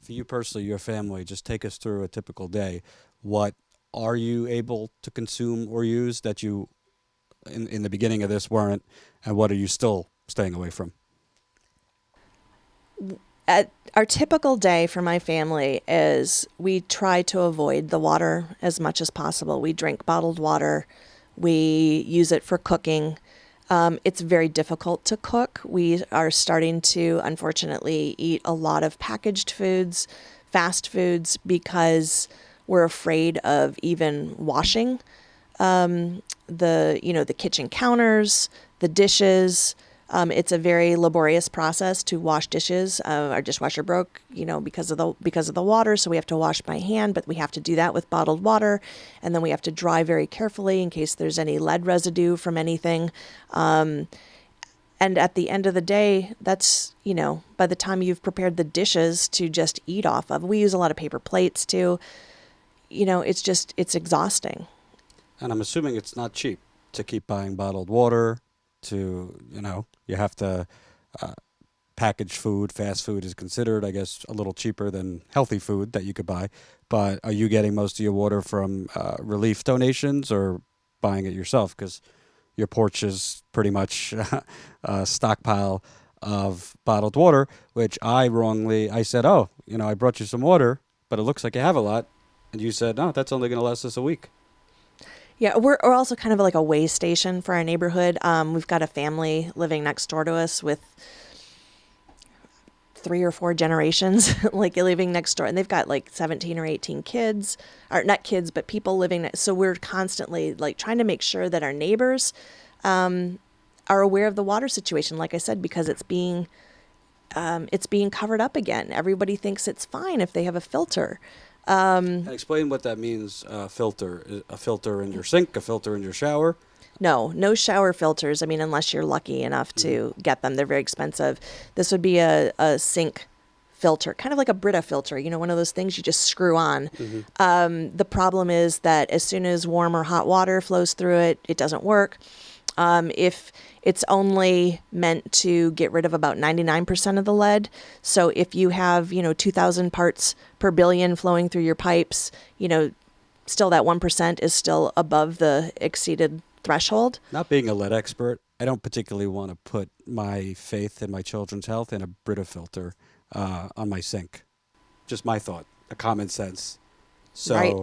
for you personally, your family, just take us through a typical day. What are you able to consume or use that you in the beginning of this weren't, and what are you still staying away from? At our typical day for my family is we try to avoid the water as much as possible. We drink bottled water. We use it for cooking. It's very difficult to cook. We are starting to, unfortunately, eat a lot of packaged foods, fast foods, because we're afraid of even washing the kitchen counters, the dishes. It's a very laborious process to wash dishes. Our dishwasher broke, because of the water, so we have to wash by hand. But we have to do that with bottled water, and then we have to dry very carefully in case there's any lead residue from anything. And at the end of the day, that's by the time you've prepared the dishes to just eat off of, we use a lot of paper plates too. It's exhausting. And I'm assuming it's not cheap to keep buying bottled water. You have to packaged food, fast food is considered, I guess, a little cheaper than healthy food that you could buy. But are you getting most of your water from relief donations or buying it yourself? Because your porch is pretty much a stockpile of bottled water, which I said, oh, I brought you some water, but it looks like you have a lot. And you said, no, that's only going to last us a week. Yeah, we're also kind of like a way station for our neighborhood. We've got a family living next door to us with 3 or 4 generations, like living next door, and they've got like 17 or 18 kids, or not kids, but people living next. So we're constantly like trying to make sure that our neighbors are aware of the water situation. Like I said, because it's being covered up again. Everybody thinks it's fine if they have a filter. And explain what that means, filter. A filter in your sink, a filter in your shower? No shower filters. I mean, unless you're lucky enough to get them, they're very expensive. This would be a sink filter, kind of like a Brita filter, one of those things you just screw on. The problem is that as soon as warm or hot water flows through it, it doesn't work. If it's only meant to get rid of about 99% of the lead. So if you have, 2,000 parts per billion flowing through your pipes, still that 1% is still above the exceeded threshold. Not being a lead expert, I don't particularly want to put my faith in my children's health in a Brita filter on my sink. Just my thought, a common sense. So right.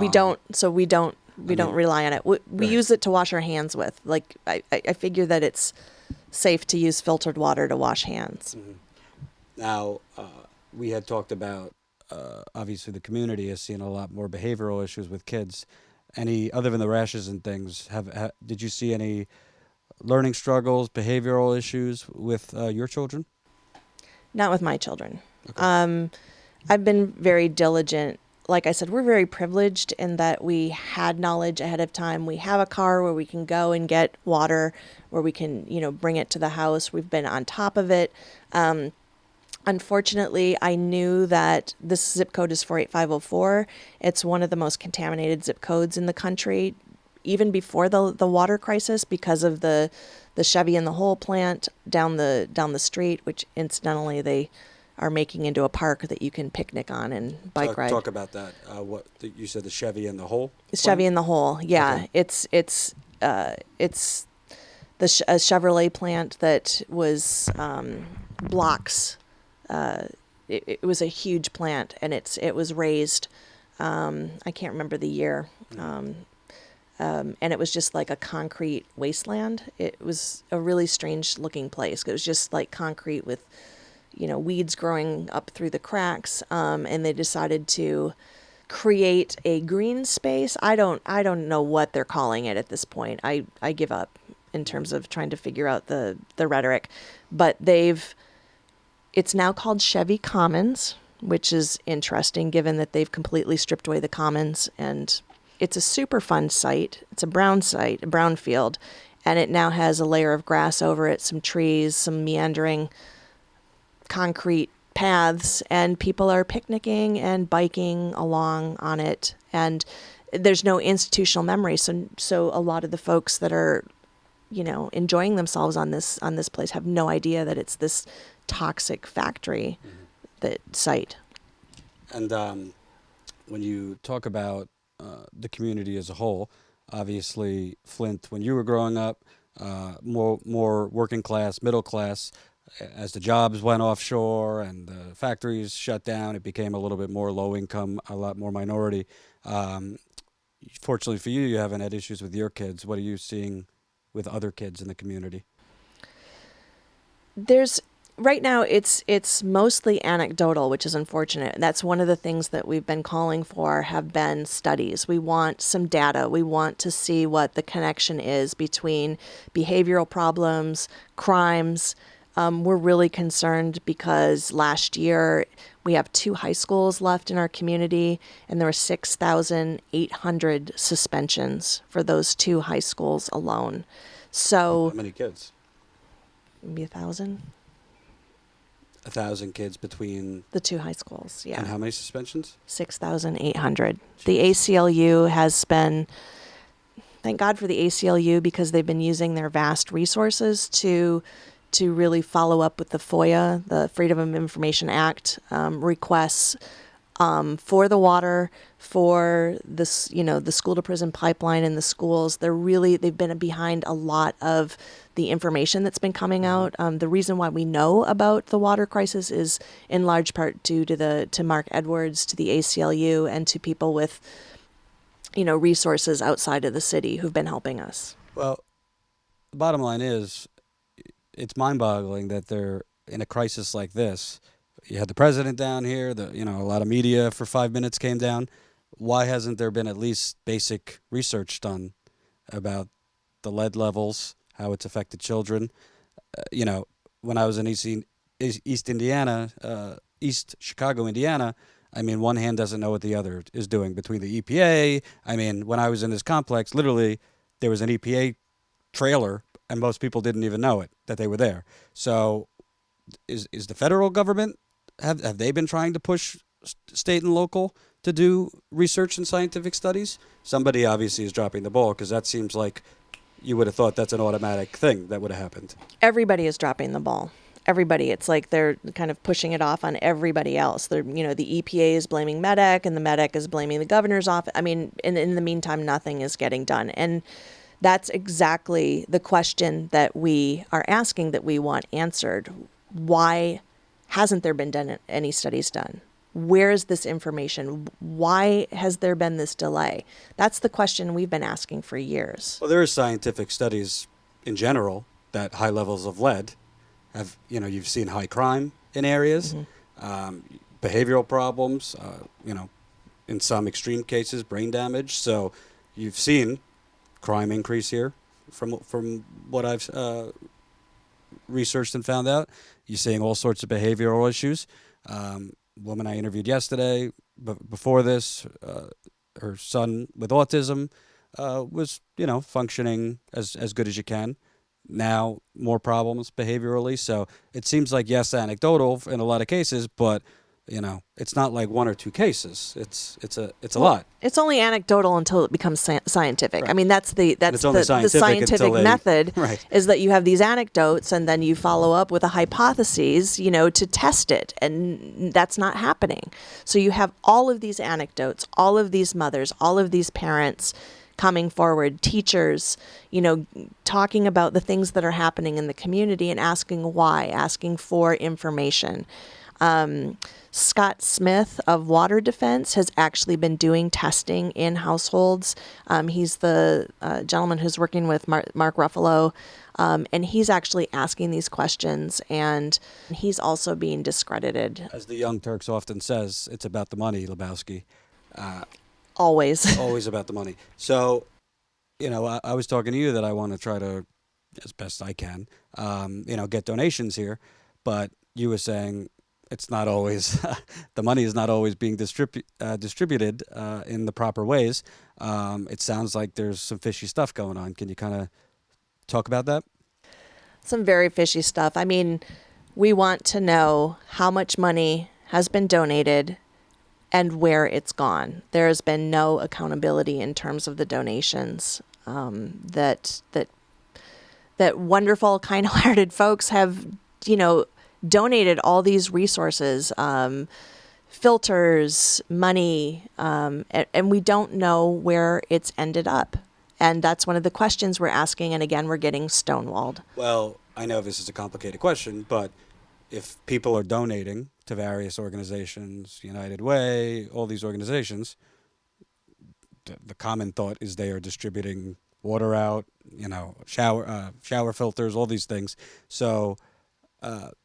We don't rely on it. We right. use it to wash our hands with. Like I figure that it's safe to use filtered water to wash hands. Mm-hmm. Now, we had talked about obviously the community has seen a lot more behavioral issues with kids. Any other than the rashes and things? Did you see any learning struggles, behavioral issues with your children? Not with my children. Okay. I've been very diligent. Like I said, we're very privileged in that we had knowledge ahead of time. We have a car where we can go and get water, where we can, bring it to the house. We've been on top of it. Unfortunately, I knew that this zip code is 48504. It's one of the most contaminated zip codes in the country, even before the water crisis, because of the Chevy in the Hole plant down the street, which incidentally they are making into a park that you can picnic on and bike ride. Talk about that. What you said, the Chevy in the Hole? Chevy in the Hole, yeah. Okay. It's a Chevrolet plant that was blocks. It was a huge plant, and it was raised. I can't remember the year. And it was just like a concrete wasteland. It was a really strange looking place. It was just like concrete with, weeds growing up through the cracks. And they decided to create a green space. I don't know what they're calling it at this point. I give up in terms of trying to figure out the rhetoric, but it's now called Chevy Commons, which is interesting given that they've completely stripped away the commons, and it's a super fun site. It's a brown field, and it now has a layer of grass over it, some trees, some meandering concrete paths, and people are picnicking and biking along on it. And there's no institutional memory, so a lot of the folks that are, enjoying themselves on this place have no idea that it's this toxic factory, that site. And when you talk about the community as a whole, obviously Flint, when you were growing up, more working class, middle class. As the jobs went offshore and the factories shut down, it became a little bit more low income, a lot more minority. Um, Fortunately for you, you haven't had issues with your kids. What are you seeing with other kids in the community? There's right now it's mostly anecdotal, which is unfortunate. That's one of the things that we've been calling for have been studies. We want some data. We want to see what the connection is between behavioral problems, crimes. We're really concerned because last year we have 2 high schools left in our community, and there were 6,800 suspensions for those 2 high schools alone. How So many kids? maybe 1,000. 1,000 kids between, The 2 high schools, and yeah. how many suspensions? 6,800. The ACLU has been, thank God for the ACLU because they've been using their vast resources to really follow up with the FOIA, the Freedom of Information Act requests for the water, for this, the school to prison pipeline in the schools. They've been behind a lot of the information that's been coming out. The reason why we know about the water crisis is in large part due to Mark Edwards, to the ACLU, and to people with, resources outside of the city who've been helping us. Well, the bottom line is it's mind-boggling that they're in a crisis like this. You had the president down here. A lot of media for 5 minutes came down. Why hasn't there been at least basic research done about the lead levels, how it's affected children? When I was in East Indiana, East Chicago, Indiana, I mean, one hand doesn't know what the other is doing between the EPA. I mean, when I was in this complex, literally, there was an EPA trailer, and most people didn't even know it that they were there. So, is the federal government have they been trying to push state and local to do research and scientific studies? Somebody obviously is dropping the ball because that seems like you would have thought that's an automatic thing that would have happened. Everybody is dropping the ball. Everybody. It's like they're kind of pushing it off on everybody else. The EPA is blaming MEDEC, and the MEDEC is blaming the governor's office. I mean, in the meantime, nothing is getting done. And that's exactly the question that we are asking, that we want answered. Why hasn't there been any studies done? Where is this information? Why has there been this delay? That's the question we've been asking for years. Well, there is scientific studies in general that high levels of lead have, you've seen high crime in areas, behavioral problems, in some extreme cases, brain damage. So you've seen crime increase here from what I've researched and found out. You're seeing all sorts of behavioral issues. Woman I interviewed yesterday, before this, her son with autism was, functioning as good as you can. Now more problems behaviorally. So it seems like, yes, anecdotal in a lot of cases, but it's not like one or two cases. It's a lot. It's only anecdotal until it becomes scientific. Right. I mean, that's the scientific method, right, is that you have these anecdotes and then you follow up with a hypothesis, to test it, and that's not happening. So you have all of these anecdotes, all of these mothers, all of these parents coming forward, teachers, talking about the things that are happening in the community and asking why, asking for information. Scott Smith of Water Defense has actually been doing testing in households. He's the gentleman who's working with Mark Ruffalo, and he's actually asking these questions, and he's also being discredited. As the Young Turks often says, it's about the money, Lebowski. Always. Always about the money. So, I was talking to you that I want to try to, as best I can, get donations here, but you were saying it's not always, the money is not always being distributed in the proper ways. It sounds like there's some fishy stuff going on. Can you kind of talk about that? Some very fishy stuff. I mean, we want to know how much money has been donated and where it's gone. There has been no accountability in terms of the donations that wonderful, kind-hearted folks have, donated all these resources, filters, money, and we don't know where it's ended up. And that's one of the questions we're asking. And again, we're getting stonewalled. Well, I know this is a complicated question, but if people are donating to various organizations, United Way, all these organizations, the common thought is they are distributing water out, shower filters, all these things. So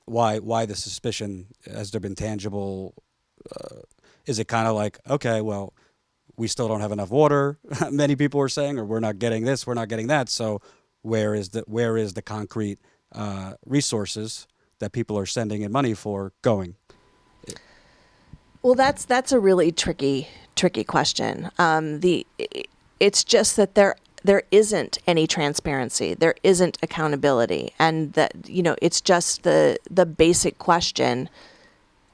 why the suspicion? Has there been tangible? Is it kind of like, okay, well, we still don't have enough water? Many people are saying, or we're not getting this, we're not getting that. So where is the concrete resources that people are sending in money for going? Well, that's a really tricky question. It's just that there isn't any transparency, there isn't accountability, and that it's just the basic question: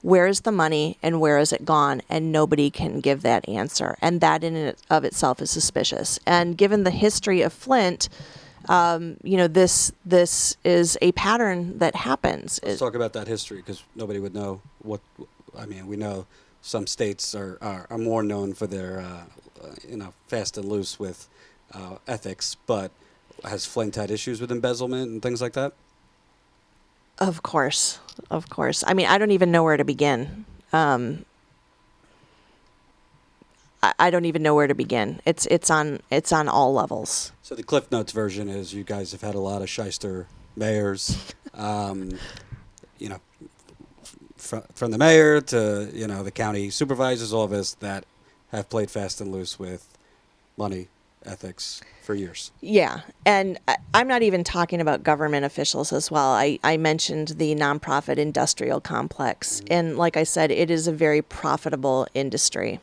where is the money and where is it gone? And nobody can give that answer, and that in and of itself is suspicious. And given the history of Flint, this is a pattern that happens. Let's talk about that history, because nobody would know what. I mean, we know some states are more known for their, fast and loose with ethics, but has Flint had issues with embezzlement and things like that? Of course. I mean, I don't even know where to begin. I don't even know where to begin. It's on all levels. So the Cliff Notes version is you guys have had a lot of shyster mayors, from the mayor to the county supervisors, all of us that have played fast and loose with money, ethics for years. Yeah, and I'm not even talking about government officials as well. I mentioned the nonprofit industrial complex, and like I said, it is a very profitable industry.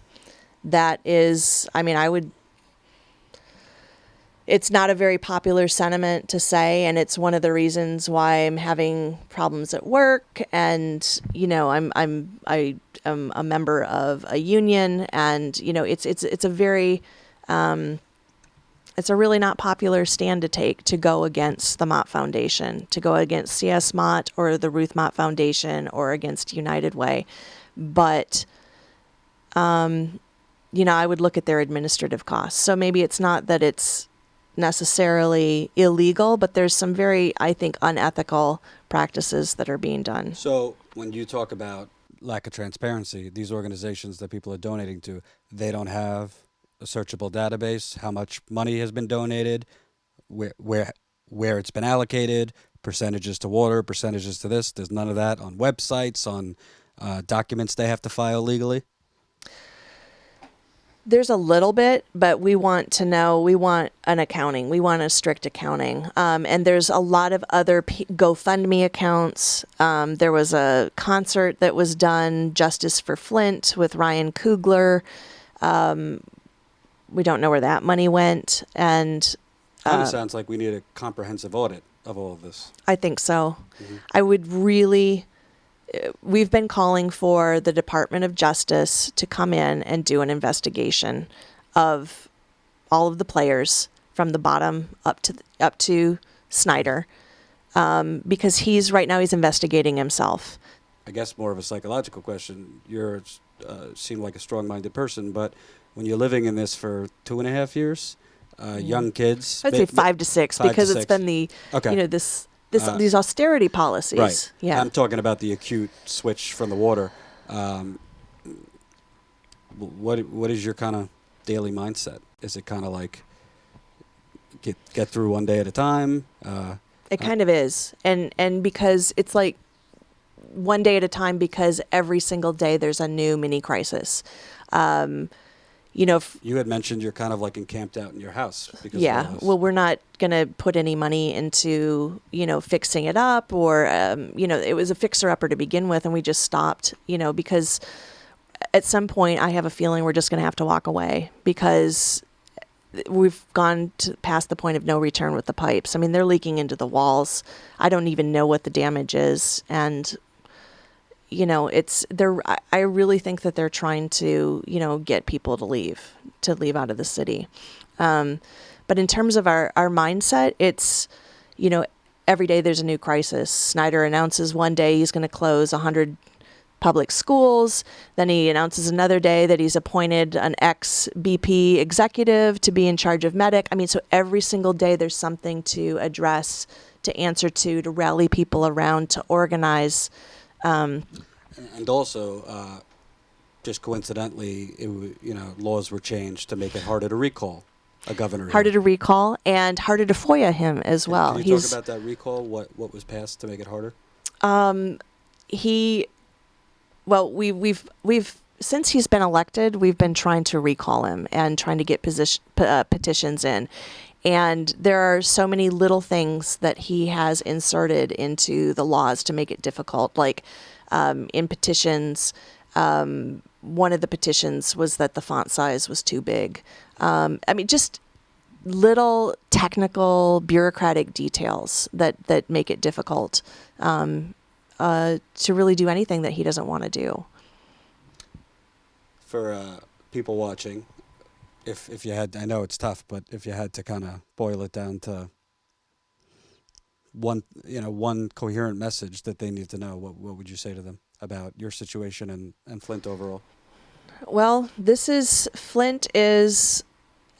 That is, it's not a very popular sentiment to say, and it's one of the reasons why I'm having problems at work. And I'm a member of a union, and it's a very it's a really not popular stand to take, to go against the Mott Foundation, to go against CS Mott or the Ruth Mott Foundation or against United Way. But I would look at their administrative costs. So maybe it's not that it's necessarily illegal, but there's some very, I think, unethical practices that are being done. So when you talk about lack of transparency, these organizations that people are donating to, they don't have a searchable database, how much money has been donated, where it's been allocated, percentages to water, percentages to this. There's none of that on websites, on documents they have to file legally. There's a little bit, but we want an accounting. We want a strict accounting. And there's a lot of other GoFundMe accounts. There was a concert that was done, Justice for Flint, with Ryan Coogler. We don't know where that money went. And Kind of sounds like we need a comprehensive audit of all of this. I think so. Mm-hmm. I would we've been calling for the Department of Justice to come in and do an investigation of all of the players from the bottom up to Snyder, because he's investigating himself. I guess more of a psychological question. You seem like a strong-minded person, but when you're living in this for 2.5 years, young kids, I'd say 5 to 6, because it's been the these austerity policies. Right. Yeah. I'm talking about the acute switch from the water. What is your kind of daily mindset? Is it kind of like get through one day at a time? It kind of is. And because it's like one day at a time, because every single day there's a new mini crisis. You had mentioned you're kind of like encamped out in your house. Well, we're not going to put any money into, fixing it up, or, it was a fixer-upper to begin with, and we just stopped, because at some point I have a feeling we're just going to have to walk away, because we've gone past the point of no return with the pipes. I mean, they're leaking into the walls. I don't even know what the damage is, and I really think that they're trying to, get people to leave out of the city. But in terms of our mindset, it's, every day there's a new crisis. Snyder announces one day he's going to close 100 public schools. Then he announces another day that he's appointed an ex-BP executive to be in charge of medic. I mean, so every single day there's something to address, to answer to rally people around, to organize. And also, just coincidentally, laws were changed to make it harder to recall a governor. Harder to recall and harder to FOIA him as well. Can you talk about that recall? What was passed to make it harder? We've since he's been elected, we've been trying to recall him and trying to get petitions in. And there are so many little things that he has inserted into the laws to make it difficult. Like in petitions, one of the petitions was that the font size was too big. Just little technical bureaucratic details that make it difficult to really do anything that he doesn't want to do. For people watching, if you had, I know it's tough, but if you had to kind of boil it down to one coherent message that they need to know, what would you say to them about your situation and Flint overall? Well, Flint is,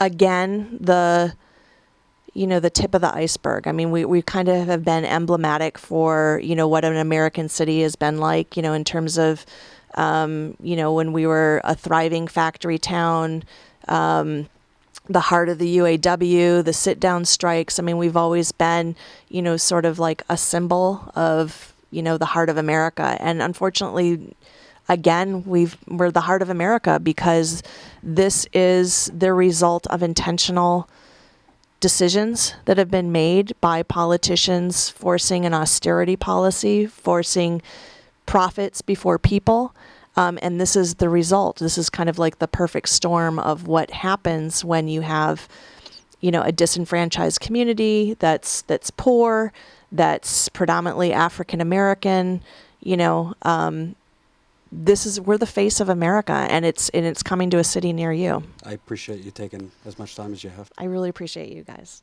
again, the tip of the iceberg. I mean, we kind of have been emblematic for, what an American city has been like, in terms of, when we were a thriving factory town, the heart of the UAW, the sit-down strikes. I mean, we've always been, sort of like a symbol of, the heart of America. And unfortunately, again, we're the heart of America because this is the result of intentional decisions that have been made by politicians forcing an austerity policy, forcing profits before people. And this is the result. This is kind of like the perfect storm of what happens when you have, a disenfranchised community that's poor, that's predominantly African American. We're the face of America, and it's coming to a city near you. I appreciate you taking as much time as you have. I really appreciate you guys.